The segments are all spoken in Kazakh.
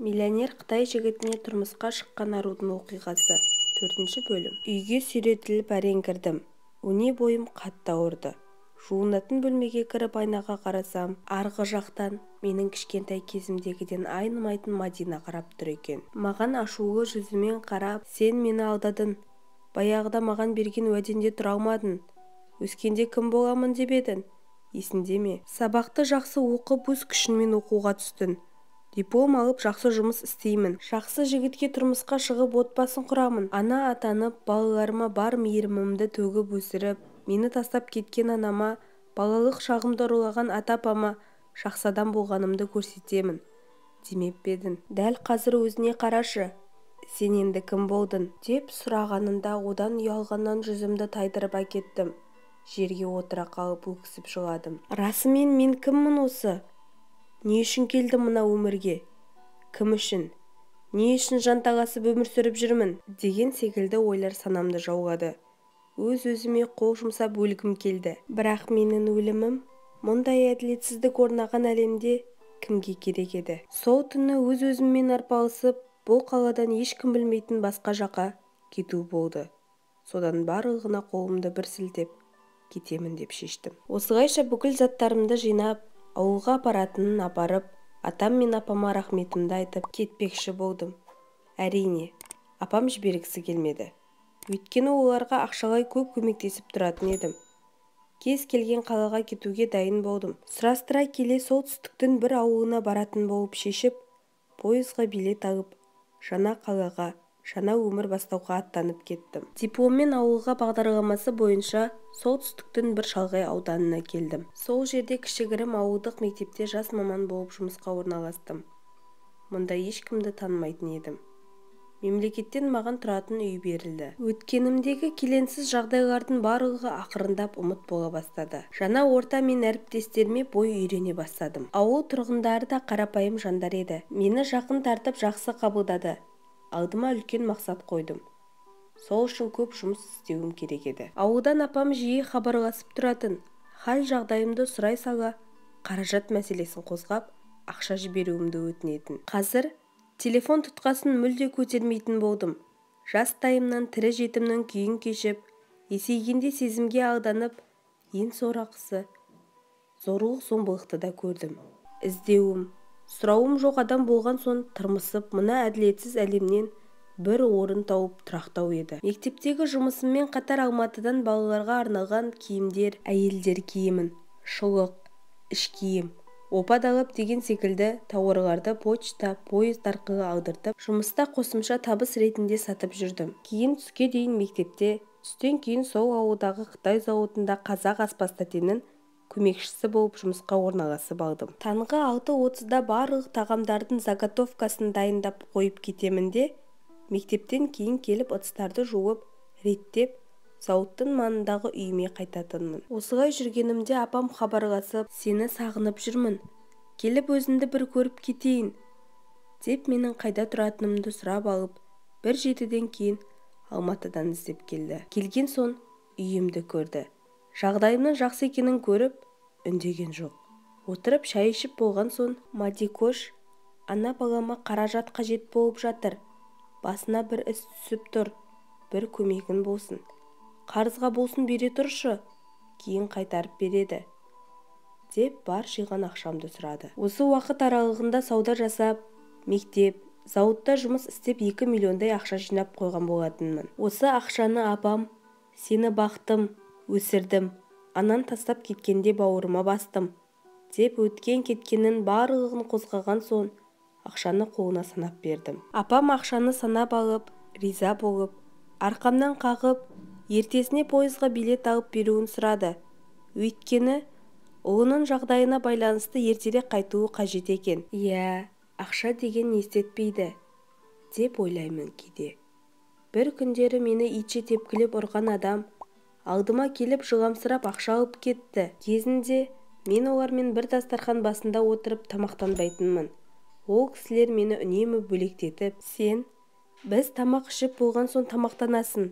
Миллионер Қытай жігітіне тұрмысқа шыққан арудың оқиғасы. 4 бөлім. Үйге сүйретіліп әрең кірдім. Өне бойым қатты ауырды. Жуынатын бөлмеге кіріп айнаға қарасам, арғы жақтан менің кішкентай кезімдегіден айнымайтын Мадина қарап тұр екен. Маған ашулы жүзімен қарап, сен мені алдадың. Баяғыда маған берген уәдеңде тұра алмадың. Өскенде кім боламын деп едің? Есіңде ме? Сабақты жақсы оқып, өз күшіңмен оқуға түстің. Диплом алып жақсы жұмыс істеймін. Жақсы жігітке тұрмысқа шығып отбасын құрамын. Ана атанып, балаларыма бар мейірімімді төгіп өсіріп, мені тастап кеткен анама, балалық шағымды ұрлаған ата-апама жақсы адам болғанымды көрсетемін. Демеп пе едің? Дәл қазір өзіне қарашы. Сен енді кім болдың? Деп сұрағанында одан ұялғаннан жүзімді тайдырып әкеттім. Жерге отыра қалып өксіп жыладым. Расымен мен кіммін осы? Не үшін келдім мына өмірге? Кім үшін? Не үшін жанталасып өмір сүріп жүрмін? Деген секілді ойлар санамды жаулады. Өз-өзіме қол жұмсап өлгім келді. Бірақ менің өлімім мұндай әділетсіздік орнаған әлемде кімге керек еді? Сол түні өз-өзіммен арпалысып, бұл қаладан ешкім білмейтін басқа жаққа кету болды. Содан барлығына қолымды бір сілтеп кетемін деп шештім. Осылайша бүкіл заттарымды жинап, ауылға апаратынын апарып, атам мен апама рахметімді айтып кетпекші болдым. Әрине, апам жібергісі келмеді. Өйткені оларға ақшалай көп көмектесіп тұратын едім. Кез келген қалаға кетуге дайын болдым. Сұрастыра келе солтүстіктің бір ауылына баратын болып шешіп, пойызға билет алып, жаңа қалаға, жаңа өмір бастауға аттанып кеттім. Дипломмен ауылға бағдарламасы бойынша солтүстіктің бір шалғай ауданына келдім. Сол жерде кішігірім ауылдық мектепте жас маман болып жұмысқа орналастым. Мұнда ешкімді танымайтын едім. Мемлекеттен маған тұратын үй берілді. Өткенімдегі келеңсіз жағдайлардың барлығы ақырындап ұмыт бола бастады. Жаңа орта мен әріптестеріме бой үйрене бастадым. Ауыл тұрғындары да қарапайым жандар еді. Мені жақын тартып жақсы қабылдады. Алдыма үлкен мақсат қойдым. Сол үшін көп жұмыс істеуім керек еді. Ауылдан апам жиі хабарласып тұратын. Хал жағдайымды сұрай сала, қаражат мәселесін қозғап, ақша жіберуімді өтінетін. Қазір телефон тұтқасын мүлде көтермейтін болдым. Жастайымнан тірі жетімнің күйін кешіп, есейгенде сезімге алданып, ең сорақысы зорлық-зомбылықты да көрдім. Іздеуім, сұрауым жоқ адам болған соң тырмысып, мына әділетсіз әлемнен бір орын тауып тұрақтау еді. Мектептегі жұмысыммен қатар Алматыдан балаларға арналған киімдер, әйелдер киімін, шұлық, іш киім, опа-далап деген секілді тауарларды почта, поезд арқылы алдыртып, жұмыста қосымша табыс ретінде сатып жүрдім. Кейін түске дейін мектепте, түстен кейін сол ауылдағы Қытай зауытында қазақ аспаз тәтенің көмекшісі болып жұмысқа орналасып алдым. Таңғы 6:30-да барлық тағамдардың заготовкасын дайындап қойып кетемін де, мектептен кейін келіп ыдыстарды жуып, реттеп, зауыттың маңындағы үйіме қайтатынмын. Осылай жүргенімде апам хабарласып, сені сағынып жүрмін, келіп өзіңді бір көріп кетейін, деп менің қайда тұратынымды сұрап алып, 1:07-ден кейін Алматыдан іздеп келді. Келген соң үйімді көрді. Жағдайымның жақсы екенін көріп, үндеген жоқ. Отырып шай ішіп болған соң, Мадикош, ана балама қаражат қажет болып жатыр. Басына бір іс түсіп тұр, бір көмегін болсын. Қарызға болсын бере тұршы, кейін қайтарып береді, деп бар жиған ақшамды сұрады. Осы уақыт аралығында сауда жасап, мектеп, зауытта жұмыс істеп 2 миллиондай ақша жинап қойған болатынмын. Осы ақшаны апам, сені бақтым, өсірдім, анан тастап кеткенде бауырыма бастым, деп өткен-кеткенін барлығын қозғаған соң, ақшаны қолына санап бердім. Апам ақшаны санап алып, риза болып, арқамнан қағып, ертесіне пойызға билет алып беруін сұрады. Өйткені ұлының жағдайына байланысты ертерек қайтуы қажет екен. Иә, ақша деген естетпейді, деп ойлаймын кейде. Бір күндері мені итше тепкілеп ұрған адам алдыма келіп жыламсырап ақша алып кетті. Кезінде мен олармен бір дастархан басында отырып тамақтанбайтынмын. Ол кісілер мені үнемі бөлектетіп, сен, біз тамақ ішіп болған соң тамақтанасың,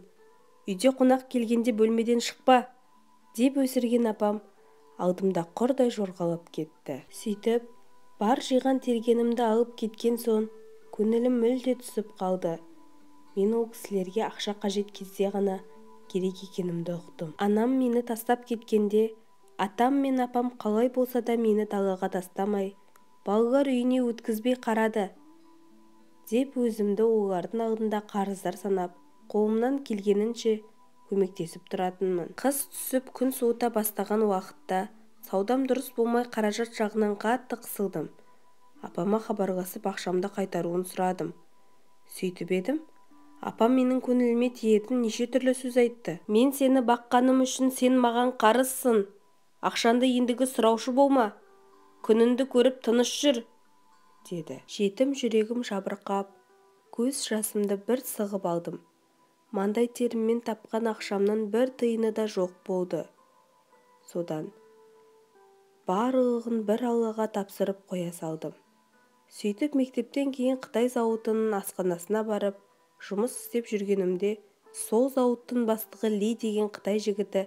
үйде қонақ келгенде бөлмеден шықпа, деп өсірген апам алдымда құрдай жорғалап кетті. Сөйтіп, бар жиған тергенімді алып кеткен соң, көңілім мүлде түсіп қалды. Мен ол кісілерге ақша қажет кезде ғана керек екенімді ұқтым. Анам мені тастап кеткенде, атам мен апам қалай болса да мені далаға тастамай, балалар үйіне өткізбей қарады, деп өзімді олардың алдында қарыздар санап, қолымнан келгенінше көмектесіп тұратынмын. Қыс түсіп күн суыта бастаған уақытта саудам дұрыс болмай қаражат жағынан қатты қысылдым. Апама хабарласып ақшамды қайтаруын сұрадым. Сөйтіп едім, апам менің көңіліме тиетін неше түрлі сөз айтты. Мен сені баққаным үшін сен маған қарызсың. Ақшанды ендігі сұраушы болма. Күнінді көріп тыныш жүр, деді. Жетім жүрегім жабырқап, көз жасымды бір сығып алдым. Мандай теріммен тапқан ақшамның бір тиыны да жоқ болды. Содан барлығын бір Аллаға тапсырып қоя салдым. Сөйтіп мектептен кейін Қытай зауытының асханасына барып, жұмыс істеп жүргенімде, сол зауыттың бастығы Ли деген Қытай жігіті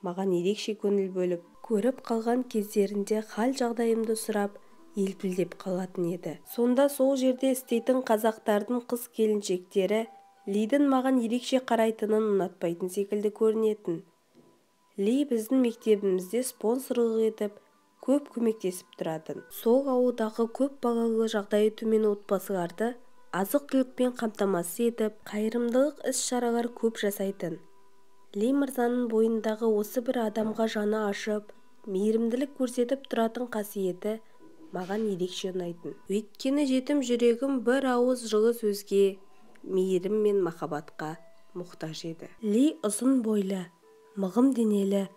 маған ерекше көңіл бөліп, көріп қалған кездерінде хал жағдайымды сұрап, елпілдеп қалатын еді. Сонда сол жерде істейтін қазақтардың қыз келіншектері Лидің маған ерекше қарайтынын ұнатпайтын секілді көрінетін. Ли біздің мектебімізде спонсорлық етіп, көп көмектесіп тұратын. Сол ауылдағы көп балалы жағдайы төмен отбасыларды азық-түлікпен қамтамасыз етіп, қайырымдылық іс-шаралар көп жасайтын. Ли мырзаның бойындағы осы бір адамға жаны ашып, мейірімділік көрсетіп тұратын қасиеті маған ерекше ұнайтын. Өйткені жетім жүрегім бір ауыз жылы сөзге, мейірім мен махаббатқа мұқтаж еді. Ли ұзын бойлы, мығым денелі,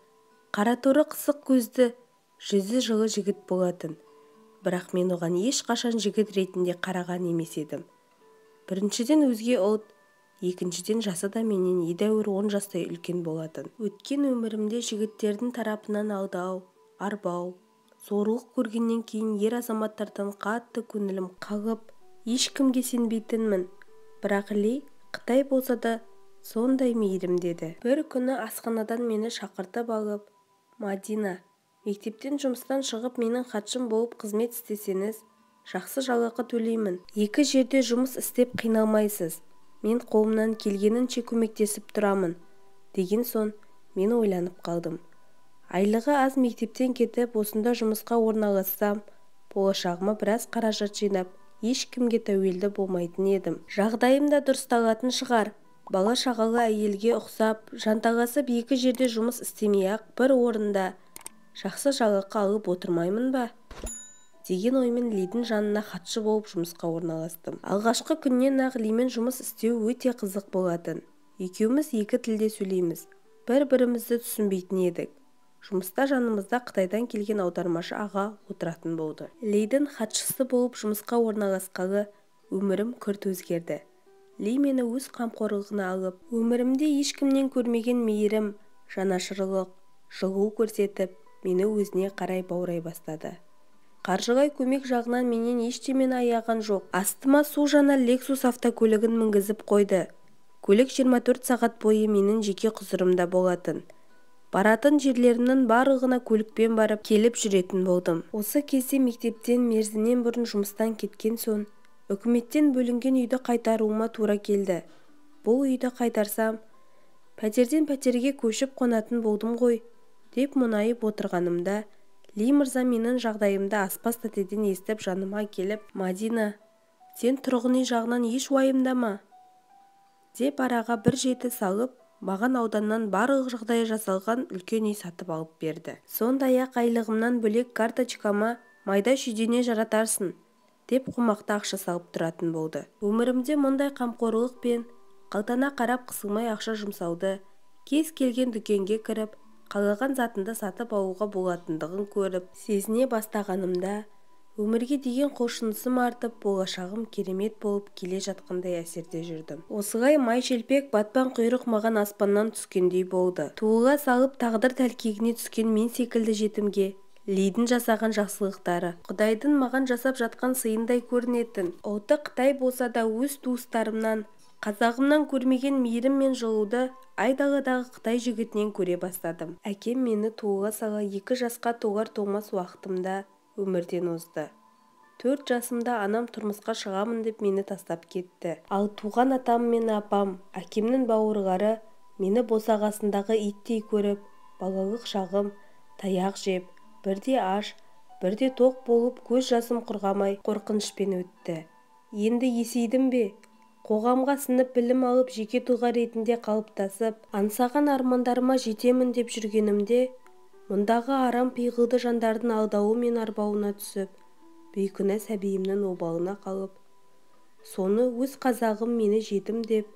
қараторы қысық көзді, жүзі жылы жігіт болатын. Бірақ мен оған ешқашан жігіт ретінде қараған емес едім. Біріншіден өзге ұлт, екіншіден жасы да менен едәуір 10 жастай үлкен болатын. Өткен өмірімде жігіттердің тарапынан алдау, арбау, зорлық көргеннен кейін ер азаматтардан қатты көңілім қалып, ешкімге сенбейтінмін. Бірақ Ли Қытай болса да сондай мейірім деді. Бір күні асханадан мені шақыртып алып, Мадина, мектептен жұмыстан шығып менің хатшым болып қызмет істесеңіз, жақсы жалақы төлеймін. Екі жерде жұмыс істеп қиналмайсыз. Мен қолымнан келгенінше көмектесіп тұрамын. Деген соң мен ойланып қалдым. Айлығы аз мектептен кетіп, осында жұмысқа орналассам, болашағыма біраз қаражат жинап, ешкімге тәуелді болмайтын едім. Жағдайым да дұрысталатын шығар. Бала шағалы әйелге ұқсап, жанталасып екі жерде жұмыс істемей-ақ бір орында жақсы жалақы алып отырмаймын ба? Деген оймен Лидің жанына хатшы болып жұмысқа орналастым. Алғашқы күннен-ақ Лимен жұмыс істеу өте қызық болатын. Екеуміз екі тілде сөйлейміз. Бір-бірімізді түсінбейтін едік. Жұмыста жанымызда Қытайдан келген аудармашы аға отыратын болды. Лидің хатшысы болып жұмысқа орналасқалы өмірім күрт өзгерді. Ли мені өз қамқорлығына алып, өмірімде ешкімнен көрмеген мейірім, жанашырлық, жылу көрсетіп, мені өзіне қарай баурай бастады. Қаржылай көмек жағынан менен ештемені аяған жоқ. Астыма су жаңа Lexus автокөлігін мінгізіп қойды. Көлік 24 сағат бойы менің жеке құзырымда болатын. Баратын жерлерімнің барлығына көлікпен барып келіп жүретін болдым. Осы кезде мектептен мерзімнен бұрын жұмыстан кеткен соң, үкіметтен бөлінген үйді қайтаруыма тура келді. Бұл үйді қайтарсам, пәтерден пәтерге көшіп қонатын болдым ғой, деп мұңайып отырғанымда, Ли мырза менің жағдайымды аспаз тәтеден естіп жаныма келіп, Мадина, сен тұрғын үй жағынан еш уайымдама, деп араға бір жеті салып, маған ауданнан барлық жағдайы жасалған үлкен үй сатып алып берді. Сондай-ақ айлығымнан бөлек карточкама майда шүйдене жаратарсың, деп қомақты ақша салып тұратын болды. Өмірімде мұндай қамқорлық пен қалтана қарап қысылмай ақша жұмсауды, кез келген дүкенге кіріп, қалаған затынды сатып алуға болатындығын көріп, сезіне бастағанымда, өмірге деген құлшынысым артып, болашағым керемет болып келе жатқандай әсерде жүрдім. Осылай май шелпек батпан құйрық маған аспаннан түскендей болды. Туыла салып тағдыр тәлкегіне түскен мен секілді жетімге Лидің жасаған жақсылықтары Құдайдың маған жасап жатқан сыйындай көрінетін. Ұлты Қытай болса да өз туыстарымнан, қазағымнан көрмеген мейірім мен жылуды айдаладағы Қытай жігітінен көре бастадым. Әкем мені туыла сала 2 жасқа толар толмас уақытымда өмірден озды. 4 жасымда анам тұрмысқа шығамын деп мені тастап кетті. Ал туған атам мен апам, әкемнің бауырлары мені босағасындағы иттей көріп, балалық шағым таяқ жеп, бірде аш, бірде тоқ болып көз жасым құрғамай қорқынышпен өтті. Енді есейдім бе? Қоғамға сіңіп білім алып жеке тұлға ретінде қалыптасып, аңсаған армандарыма жетемін деп жүргенімде, мұндағы арам пиғылды жандардың алдауы мен арбауына түсіп, бейкүнә сәбиімнің обалына қалып, соны өз қазағым мені жетім деп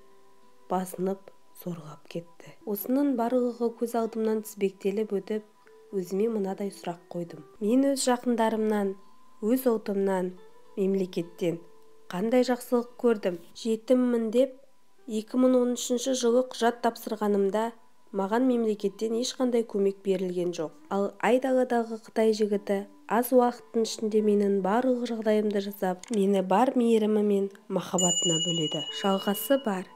басынып зорлап кетті. Осының барлығы көз алдымнан тізбектеліп өтіп, өзіме мынадай сұрақ қойдым. Мен өз жақындарымнан, өз ұлтымнан, мемлекеттен қандай жақсылық көрдім? Жетіммін деп 2013 жылы құжат тапсырғанымда маған мемлекеттен ешқандай көмек берілген жоқ. Ал айдаладағы Қытай жігіті аз уақыттың ішінде менің барлық жағдайымды жасап, мені бар мейірімі мен махаббатына бөледі. Жалғасы бар.